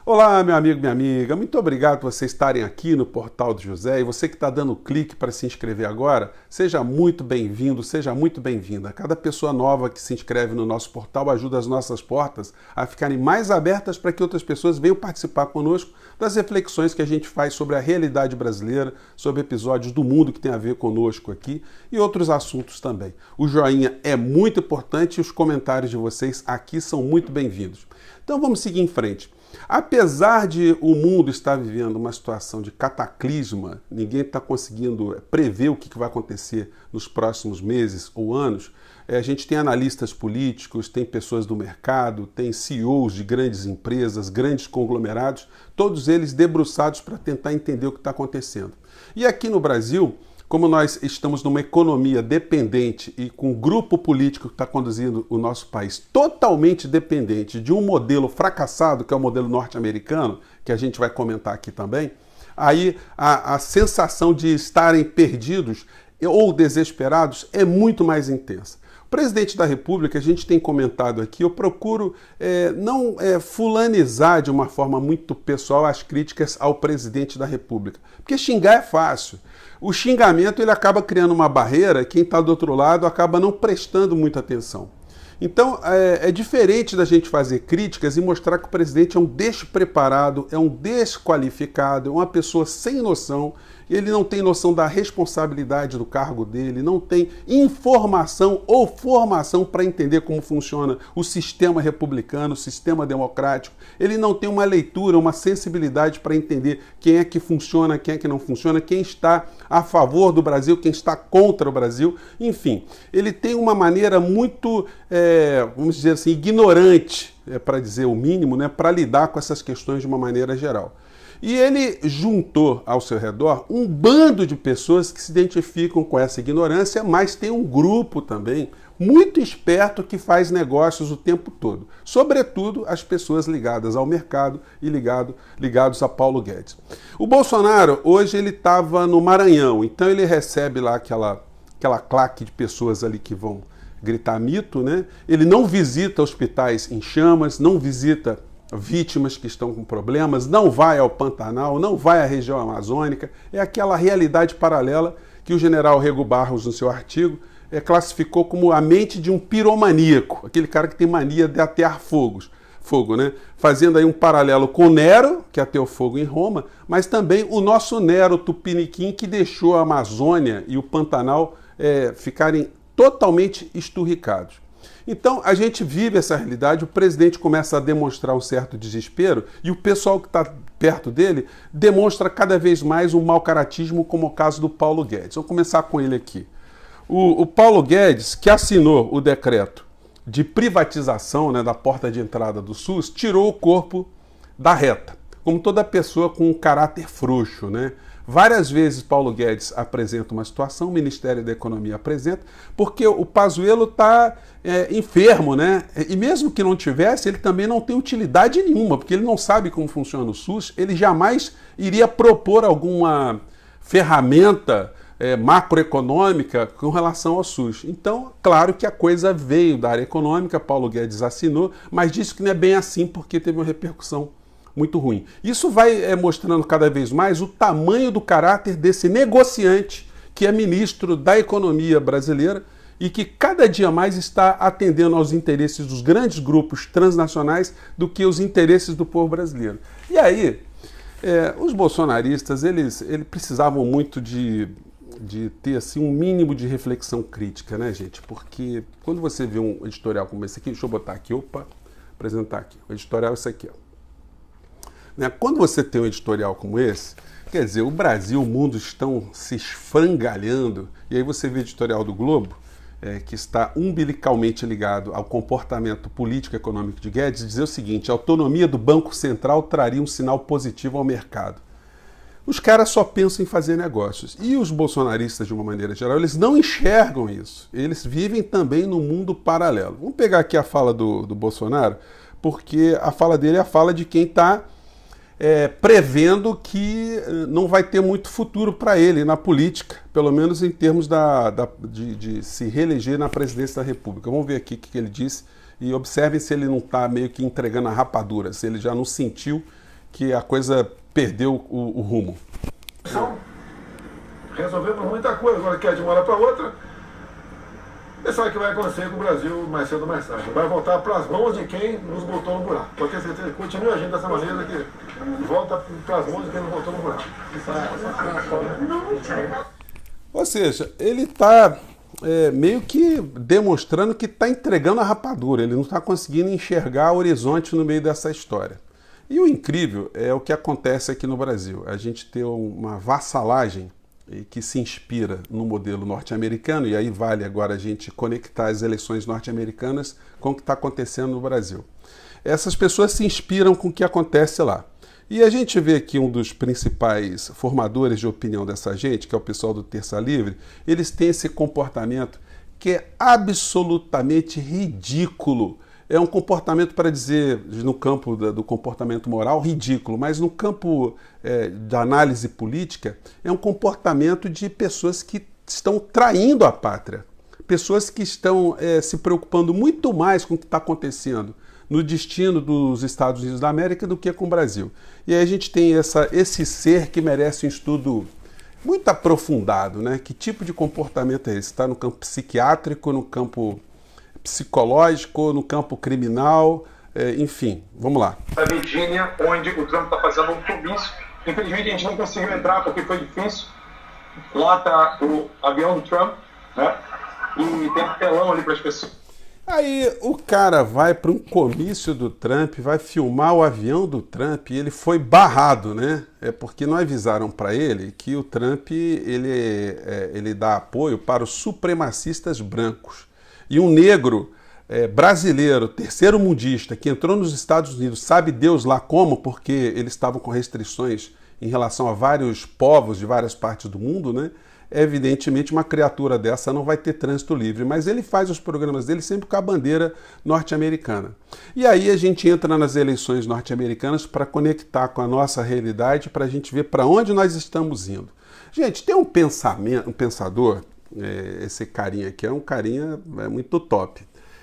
Olá, meu amigo, minha amiga, muito obrigado por vocês estarem aqui no Portal do José e você que está dando clique para se inscrever agora, seja muito bem-vindo, seja muito bem-vinda. Cada pessoa nova que se inscreve no nosso portal ajuda as nossas portas a ficarem mais abertas para que outras pessoas venham participar conosco das reflexões que a gente faz sobre a realidade brasileira, sobre episódios do mundo que tem a ver conosco aqui e outros assuntos também. O joinha é muito importante e os comentários de vocês aqui são muito bem-vindos. Então vamos seguir em frente. Apesar de o mundo estar vivendo uma situação de cataclisma, ninguém está conseguindo prever o que vai acontecer nos próximos meses ou anos, a gente tem analistas políticos, tem pessoas do mercado, tem CEOs de grandes empresas, grandes conglomerados, todos eles debruçados para tentar entender o que está acontecendo. E aqui no Brasil, como nós estamos numa economia dependente e com um grupo político que está conduzindo o nosso país totalmente dependente de um modelo fracassado, que é o modelo norte-americano, que a gente vai comentar aqui também, aí a sensação de estarem perdidos ou desesperados é muito mais intensa. O presidente da República, a gente tem comentado aqui, eu procuro não fulanizar de uma forma muito pessoal as críticas ao presidente da República, porque xingar é fácil. O xingamento ele acaba criando uma barreira, quem está do outro lado acaba não prestando muita atenção. Então é diferente da gente fazer críticas e mostrar que o presidente é um despreparado, é um desqualificado, é uma pessoa sem noção, ele não tem noção da responsabilidade do cargo dele, não tem informação ou formação para entender como funciona o sistema republicano, o sistema democrático, ele não tem uma leitura, uma sensibilidade para entender quem é que funciona, quem é que não funciona, quem está a favor do Brasil, quem está contra o Brasil, enfim, ele tem uma maneira muito, vamos dizer assim, ignorante, para dizer o mínimo, né, para lidar com essas questões de uma maneira geral. E ele juntou ao seu redor um bando de pessoas que se identificam com essa ignorância, mas tem um grupo também muito esperto que faz negócios o tempo todo. Sobretudo as pessoas ligadas ao mercado e ligados a Paulo Guedes. O Bolsonaro, hoje ele estava no Maranhão, então ele recebe lá aquela claque de pessoas ali que vão gritar mito, né? Ele não visita hospitais em chamas, não visita vítimas que estão com problemas, não vai ao Pantanal, não vai à região amazônica, é aquela realidade paralela que o general Rego Barros, no seu artigo, classificou como a mente de um piromaníaco, aquele cara que tem mania de atear fogo, né? Fazendo aí um paralelo com Nero, que ateou fogo em Roma, mas também o nosso Nero Tupiniquim, que deixou a Amazônia e o Pantanal ficarem totalmente esturricados. Então, a gente vive essa realidade, o presidente começa a demonstrar um certo desespero e o pessoal que está perto dele demonstra cada vez mais um mau caratismo, como o caso do Paulo Guedes. Vamos começar com ele aqui. O Paulo Guedes, que assinou o decreto de privatização, né, da porta de entrada do SUS, tirou o corpo da reta, como toda pessoa com um caráter frouxo, né? Várias vezes Paulo Guedes apresenta uma situação, o Ministério da Economia apresenta, porque o Pazuello está enfermo, né? E mesmo que não tivesse, ele também não tem utilidade nenhuma, porque ele não sabe como funciona o SUS, ele jamais iria propor alguma ferramenta macroeconômica com relação ao SUS. Então, claro que a coisa veio da área econômica, Paulo Guedes assinou, mas disse que não é bem assim porque teve uma repercussão muito ruim. Isso vai mostrando cada vez mais o tamanho do caráter desse negociante que é ministro da economia brasileira e que cada dia mais está atendendo aos interesses dos grandes grupos transnacionais do que os interesses do povo brasileiro. E aí, os bolsonaristas, eles precisavam muito de ter assim, um mínimo de reflexão crítica, né, gente? Porque quando você vê um editorial como esse aqui, deixa eu botar aqui, apresentar aqui. O editorial é esse aqui, ó. Quando você tem um editorial como esse, quer dizer, o Brasil, o mundo estão se esfrangalhando, e aí você vê o editorial do Globo, que está umbilicalmente ligado ao comportamento político e econômico de Guedes, dizer o seguinte: a autonomia do Banco Central traria um sinal positivo ao mercado. Os caras só pensam em fazer negócios. E os bolsonaristas, de uma maneira geral, eles não enxergam isso. Eles vivem também no mundo paralelo. Vamos pegar aqui a fala do Bolsonaro, porque a fala dele é a fala de quem está prevendo que não vai ter muito futuro para ele na política, pelo menos em termos de se reeleger na presidência da República. Vamos ver aqui o que ele disse e observem se ele não está meio que entregando a rapadura, se ele já não sentiu que a coisa perdeu o rumo. Resolvemos muita coisa, agora quer de uma hora para outra. Você sabe o que vai acontecer com o Brasil mais cedo ou mais tarde. Vai voltar para as mãos de quem nos botou no buraco. Pode ter certeza, continue agindo dessa maneira que volta para as mãos de quem nos botou no buraco. Ou seja, ele está meio que demonstrando que está entregando a rapadura, ele não está conseguindo enxergar horizonte no meio dessa história. E o incrível é o que acontece aqui no Brasil. A gente tem uma vassalagem que se inspira no modelo norte-americano, e aí vale agora a gente conectar as eleições norte-americanas com o que está acontecendo no Brasil. Essas pessoas se inspiram com o que acontece lá. E a gente vê aqui um dos principais formadores de opinião dessa gente, que é o pessoal do Terça Livre, eles têm esse comportamento que é absolutamente ridículo. É um comportamento, para dizer, no campo do comportamento moral, ridículo, mas no campo da análise política, é um comportamento de pessoas que estão traindo a pátria. Pessoas que estão se preocupando muito mais com o que está acontecendo no destino dos Estados Unidos da América do que com o Brasil. E aí a gente tem esse ser que merece um estudo muito aprofundado, né? Que tipo de comportamento é esse? Está no campo psiquiátrico, no campo psicológico, no campo criminal, enfim, vamos lá. Da Virgínia, onde o Trump está fazendo um comício. Infelizmente a gente não conseguiu entrar porque foi difícil. Lá está o avião do Trump, né? E tem um telão ali para as pessoas. Aí o cara vai para um comício do Trump, vai filmar o avião do Trump e ele foi barrado, né? É porque não avisaram para ele que o Trump ele dá apoio para os supremacistas brancos. E um negro brasileiro, terceiro mundista, que entrou nos Estados Unidos, sabe Deus lá como, porque eles estavam com restrições em relação a vários povos de várias partes do mundo, né? Evidentemente uma criatura dessa não vai ter trânsito livre, mas ele faz os programas dele sempre com a bandeira norte-americana. E aí a gente entra nas eleições norte-americanas para conectar com a nossa realidade, para a gente ver para onde nós estamos indo. Gente, tem um pensador, esse carinha aqui é um carinha muito top,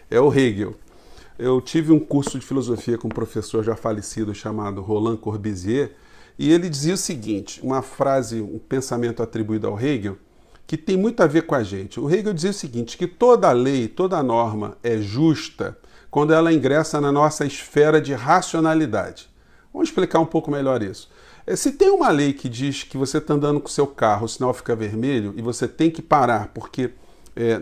é o Hegel. Eu tive um curso de filosofia com um professor já falecido chamado Roland Corbusier, e ele dizia o seguinte, uma frase, um pensamento atribuído ao Hegel, que tem muito a ver com a gente. O Hegel dizia o seguinte, que toda lei, toda norma é justa quando ela ingressa na nossa esfera de racionalidade. Vamos explicar um pouco melhor isso. Se tem uma lei que diz que você está andando com o seu carro, o sinal fica vermelho e você tem que parar porque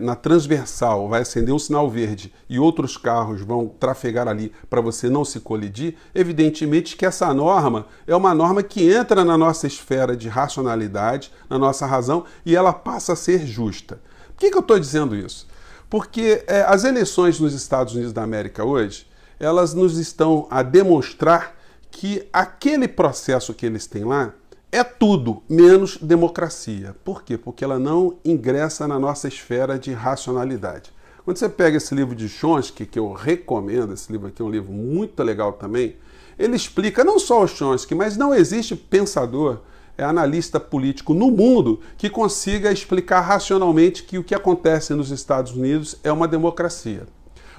na transversal vai acender um sinal verde e outros carros vão trafegar ali para você não se colidir, evidentemente que essa norma é uma norma que entra na nossa esfera de racionalidade, na nossa razão, e ela passa a ser justa. Por que eu estou dizendo isso? Porque as eleições nos Estados Unidos da América hoje, elas nos estão a demonstrar que aquele processo que eles têm lá é tudo menos democracia. Por quê? Porque ela não ingressa na nossa esfera de racionalidade. Quando você pega esse livro de Chomsky, que eu recomendo, esse livro aqui é um livro muito legal também, ele explica não só o Chomsky, mas não existe pensador, analista político no mundo que consiga explicar racionalmente que o que acontece nos Estados Unidos é uma democracia.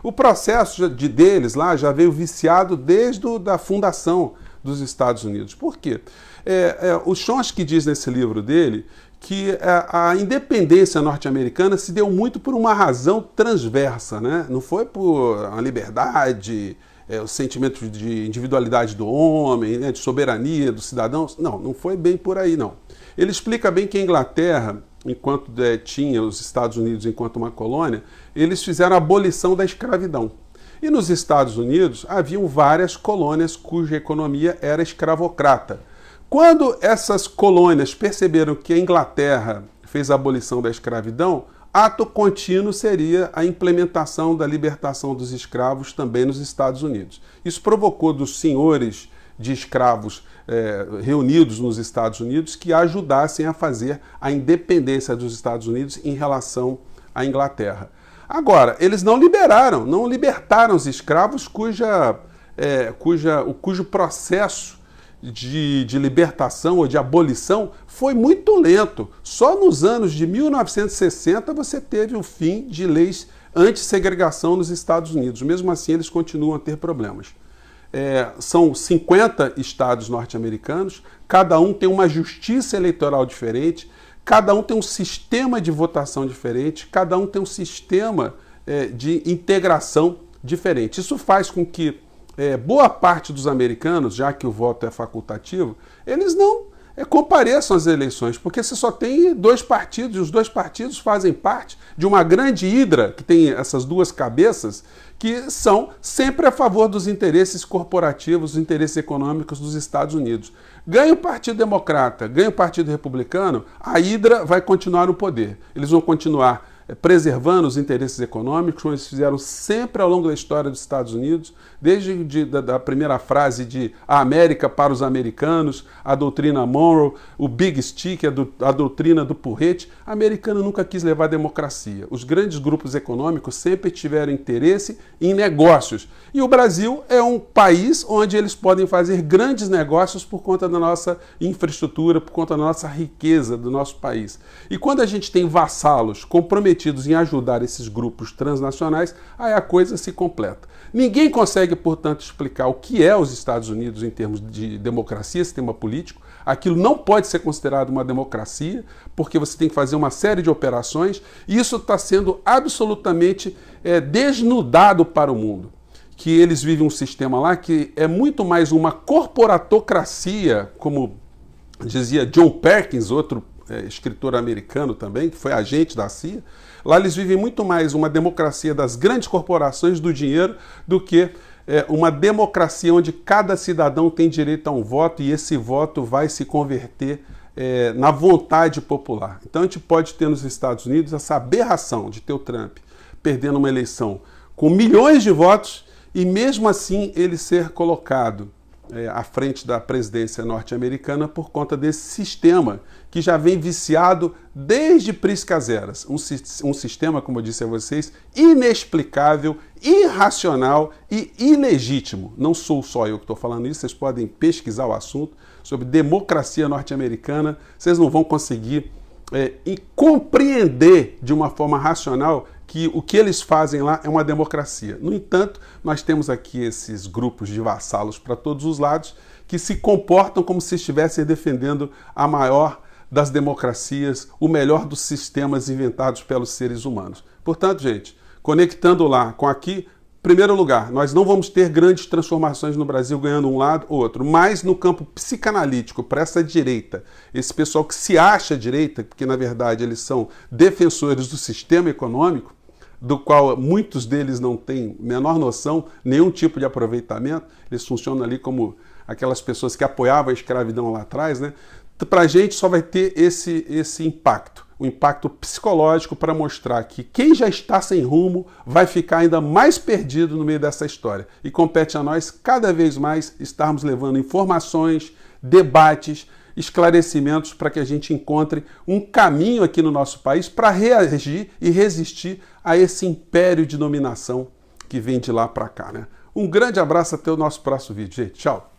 O processo deles lá já veio viciado desde a fundação dos Estados Unidos. Por quê? O Chomsky diz nesse livro dele que a independência norte-americana se deu muito por uma razão transversa, né? Não foi por a liberdade, o sentimento de individualidade do homem, né? De soberania dos cidadãos. Não foi bem por aí, não. Ele explica bem que a Inglaterra, enquanto tinha os Estados Unidos enquanto uma colônia, eles fizeram a abolição da escravidão. E nos Estados Unidos haviam várias colônias cuja economia era escravocrata. Quando essas colônias perceberam que a Inglaterra fez a abolição da escravidão, ato contínuo seria a implementação da libertação dos escravos também nos Estados Unidos. Isso provocou dos senhores de escravos reunidos nos Estados Unidos que ajudassem a fazer a independência dos Estados Unidos em relação à Inglaterra. Agora, eles não libertaram os escravos cujo processo de libertação ou de abolição foi muito lento. Só nos anos de 1960 você teve o fim de leis anti-segregação nos Estados Unidos. Mesmo assim, eles continuam a ter problemas. são 50 estados norte-americanos, cada um tem uma justiça eleitoral diferente, cada um tem um sistema de votação diferente, cada um tem um sistema de integração diferente. Isso faz com que boa parte dos americanos, já que o voto é facultativo, eles não compareçam às eleições, porque você só tem 2 partidos, e os 2 partidos fazem parte de uma grande hidra, que tem essas 2 cabeças, que são sempre a favor dos interesses corporativos, dos interesses econômicos dos Estados Unidos. Ganha o Partido Democrata, ganha o Partido Republicano, a hidra vai continuar no poder. Eles vão continuar preservando os interesses econômicos, como eles fizeram sempre ao longo da história dos Estados Unidos, desde da primeira frase de a América para os americanos, a doutrina Monroe, o Big Stick, a doutrina do porrete. A americana nunca quis levar a democracia. Os grandes grupos econômicos sempre tiveram interesse em negócios. E o Brasil é um país onde eles podem fazer grandes negócios por conta da nossa infraestrutura, por conta da nossa riqueza do nosso país. E quando a gente tem vassalos comprometidos em ajudar esses grupos transnacionais, aí a coisa se completa. Ninguém consegue, portanto, explicar o que é os Estados Unidos em termos de democracia, sistema político. Aquilo não pode ser considerado uma democracia, porque você tem que fazer uma série de operações, e isso está sendo absolutamente desnudado para o mundo. Que eles vivem um sistema lá que é muito mais uma corporatocracia, como dizia John Perkins, outro escritor americano também, que foi agente da CIA. Lá eles vivem muito mais uma democracia das grandes corporações do dinheiro do que uma democracia onde cada cidadão tem direito a um voto e esse voto vai se converter na vontade popular. Então a gente pode ter nos Estados Unidos essa aberração de ter o Trump perdendo uma eleição com milhões de votos e mesmo assim ele ser colocado à frente da presidência norte-americana por conta desse sistema que já vem viciado desde priscas eras. Um sistema, como eu disse a vocês, inexplicável, irracional e ilegítimo. Não sou só eu que estou falando isso, vocês podem pesquisar o assunto sobre democracia norte-americana, vocês não vão conseguir compreender de uma forma racional que o que eles fazem lá é uma democracia. No entanto, nós temos aqui esses grupos de vassalos para todos os lados que se comportam como se estivessem defendendo a maior das democracias, o melhor dos sistemas inventados pelos seres humanos. Portanto, gente, conectando lá com aqui, em primeiro lugar, nós não vamos ter grandes transformações no Brasil ganhando um lado ou outro, mas no campo psicanalítico, para essa direita, esse pessoal que se acha direita, porque na verdade eles são defensores do sistema econômico, do qual muitos deles não têm menor noção, nenhum tipo de aproveitamento, eles funcionam ali como aquelas pessoas que apoiavam a escravidão lá atrás, né? Para a gente só vai ter esse impacto, o impacto psicológico para mostrar que quem já está sem rumo vai ficar ainda mais perdido no meio dessa história. E compete a nós cada vez mais estarmos levando informações, debates, esclarecimentos para que a gente encontre um caminho aqui no nosso país para reagir e resistir a esse império de dominação que vem de lá para cá, né? Um grande abraço, até o nosso próximo vídeo, gente. Tchau!